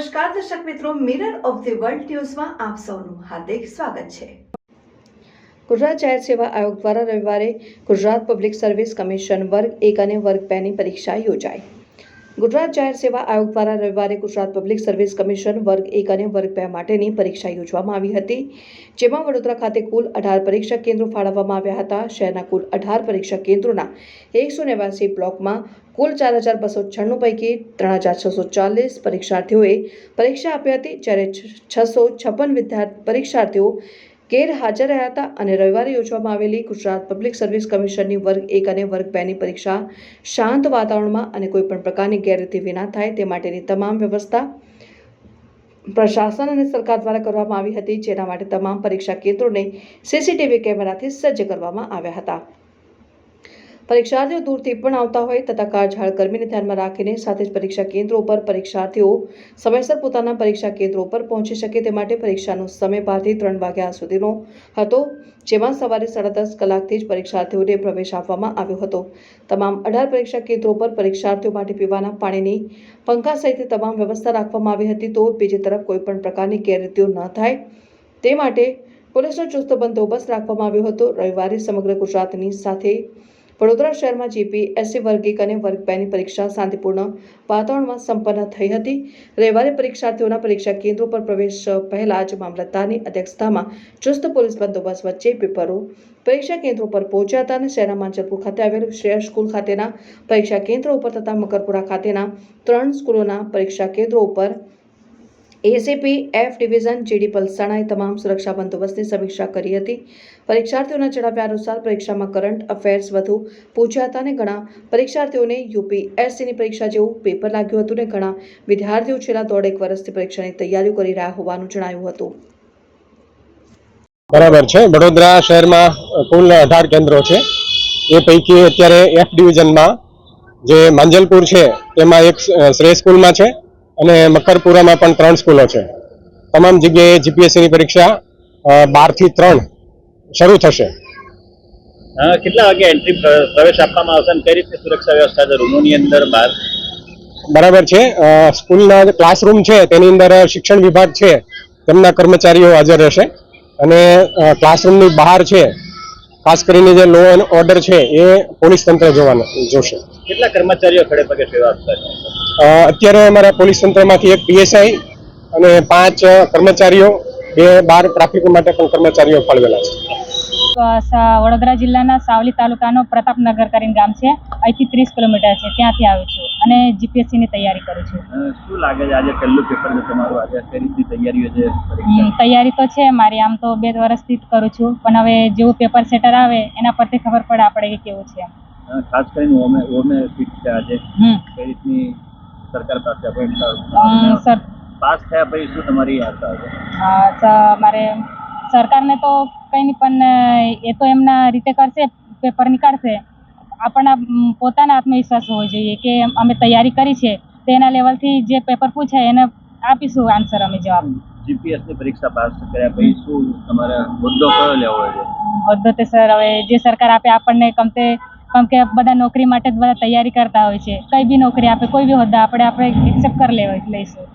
નમસ્કાર દર્શક મિત્રો, મિરર ઓફ ધી વર્લ્ડ ન્યૂઝમાં આપ સૌનું હાર્દિક સ્વાગત છે। ગુજરાત જાહેર સેવા આયોગ દ્વારા રવિવારે ગુજરાત પબ્લિક સર્વિસ કમિશન વર્ગ 1 અને વર્ગ 2 ની પરીક્ષા યોજાઈ। ગુજરાત જાહેર સેવા આયોગ દ્વારા રવિવારે ગુજરાત પબ્લિક સર્વિસ કમિશન વર્ગ 1 અને વર્ગ 2 માટેની પરીક્ષા યોજવામાં આવી હતી, જેમાં વડોદરા ખાતે કુલ 18 પરીક્ષા કેન્દ્રો ફાળવવામાં આવ્યા હતા। શહેરના કુલ 18 પરીક્ષા કેન્દ્રોના 189 બ્લોકમાં કુલ 4296 પૈકી 3640 પરીક્ષાર્થીઓએ પરીક્ષા આપી હતી, જ્યારે 656 પરીક્ષાર્થીઓ ગેરહાજર રહ્યા હતા અને રવિવારે યોજવામાં આવેલી ગુજરાત પબ્લિક સર્વિસ કમિશનની વર્ગ 1 અને વર્ગ 2 ની પરીક્ષા શાંત વાતાવરણમાં અને કોઈપણ પ્રકારની ગેરરીતિ વિના થાય તે માટેની તમામ વ્યવસ્થા પ્રશાસન અને સરકાર દ્વારા કરવામાં આવી હતી, જેના માટે તમામ પરીક્ષા કેન્દ્રોને સીસીટીવી કેમેરાથી સજ્જ કરવામાં આવ્યા હતા। પરીક્ષાર્થીઓ દૂરથી પણ આવતા હોય તથા કાળઝાળ ગરમીને ધ્યાનમાં રાખીને સાથે જ પરીક્ષા કેન્દ્રો પર પરીક્ષાર્થીઓ સમયસર પોતાના પરીક્ષા કેન્દ્રો પર પહોંચી શકે તે માટે પરીક્ષાનો સમય 12 થી 3 વાગ્યા સુધીનો હતો, જેમાં સવારે 10:30 કલાકથી જ પરીક્ષાર્થીઓને પ્રવેશ આપવામાં આવ્યો હતો। તમામ 18 પરીક્ષા કેન્દ્રો પર પરીક્ષાર્થીઓ માટે પીવાના પાણીની, પંખા સહિતની તમામ વ્યવસ્થા રાખવામાં આવી હતી। તો બીજી તરફ કોઈપણ પ્રકારની ગેરરીતિઓ ન થાય તે માટે પોલીસનો ચુસ્ત બંદોબસ્ત રાખવામાં આવ્યો હતો। રવિવારે સમગ્ર ગુજરાતની સાથે વડોદરા શહેરમાં જીપીએસસી વર્ગ 1 અને વર્ગ 2 ની પરીક્ષા શાંતિપૂર્ણ વાતાવરણમાં સંપન્ન થઈ હતી। રવિવારે પરીક્ષાર્થીઓના પરીક્ષા કેન્દ્રો પર પ્રવેશ પહેલા જ મામલતદારની અધ્યક્ષતામાં ચુસ્ત પોલીસ બંદોબસ્ત વચ્ચે પેપરો પરીક્ષા કેન્દ્રો પર પહોંચ્યા હતા અને શહેરના માંજલપુર ખાતે આવેલ શ્રેય સ્કૂલ ખાતેના પરીક્ષા કેન્દ્રો ઉપર તથા મકરપુરા ખાતેના 3 સ્કૂલોના પરીક્ષા કેન્દ્રો ઉપર એસીપી એફ ડિવિઝન જીડી પલસાણાએ તમામ સુરક્ષા બંદોબસ્તની સમીક્ષા કરી હતી। પરીક્ષાર્થીઓના જણાવ્યા અનુસાર પરીક્ષામાં કરંટ અફેર્સ વધુ પૂછ્યા હતા અને ઘણા પરીક્ષાર્થીઓને યુપીએસસીની પરીક્ષા જેવું પેપર લાગ્યું હતું અને ઘણા વિદ્યાર્થીઓ છેલ્લા 1.5 વર્ષથી પરીક્ષાની તૈયારીઓ કરી રહ્યા હોવાનું જણાવ્યું હતું। બરાબર છે। વડોદરા શહેરમાં કુલ 18 કેન્દ્રો છે, એ પૈકી અત્યારે એફ ડિવિઝનમાં જે માંજલપુર છે તેમાં એક શ્રેય સ્કૂલમાં છે અને મકરપુરામાં પણ 3 સ્કૂલો છે। તમામ જગ્યાએ જીપીએસસીની પરીક્ષા 12 થી 3 શરૂ થશે। કેટલા વાગે એન્ટ્રી પ્રવેશ આપવામાં આવશે અને કઈ રીતે સુરક્ષા વ્યવસ્થા છે રૂમોની અંદર બહાર? બરાબર છે। સ્કૂલના જે ક્લાસરૂમ છે તેની અંદર શિક્ષણ વિભાગ છે તેમના કર્મચારીઓ હાજર રહેશે અને ક્લાસરૂમની બહાર છે ખાસ કરીને જે લો એન્ડ ઓર્ડર છે એ પોલીસ તંત્ર જોશે। કેટલા કર્મચારીઓ ખડે પગે સેવા આપતા છે? અત્યારે અમારા પોલીસ તંત્રમાંથી એક પીએસઆઈ અને 5 કર્મચારીઓ, 2 બાર ટ્રાફિક માટે પણ કર્મચારીઓ ફાળવેલા છે। વડોદરા જિલ્લાના સાવલી તાલુકાનો પ્રતાપનગર કરીને ગામ છે, અહીંથી 30 કિલોમીટર છે, ત્યાંથી આવું છું અને જીપીએસસીની તૈયારી કરું છું। શું લાગે છે આજે પહેલું પેપર છે તમારું, આજે કઈ રીતની તૈયારીઓ છે? તૈયારી તો છે મારી, આમ તો 2 વર્ષથી જ કરું છું, પણ હવે જેવું પેપર સેટર આવે એના પરથી ખબર પડે આપણે કે કેવું છે। ખાસ કરીને ઓમે ફિટ છે આજે કઈ રીતની સરકાર પાસે અપોઇન્ટ પાસ થયા પછી શું તમારી આશા છે? મારે સરકારને તો કંઈ નહીં, પણ એ તો એમના રીતે કરશે, પેપર નીકાળશે, આપણા પોતાના આત્મવિશ્વાસ હોવો જોઈએ કે અમે તૈયારી કરી છે તેના લેવલથી જે પેપર પૂછાય એને આપીશું આન્સર, અમે જવાબ। જીપીએસની પરીક્ષા પાસ કર્યા પછી શું તમારે હોદ્દો કયો લેવો છે? હોદ્દો તે સર હવે જે સરકાર આપે આપણને કેમ કે બધા નોકરી માટે જ બધા તૈયારી કરતા હોય છે, કઈ બી નોકરી આપે, કોઈ બી હોદ્દા આપણે એક્સેપ્ટ કરી લઈશું।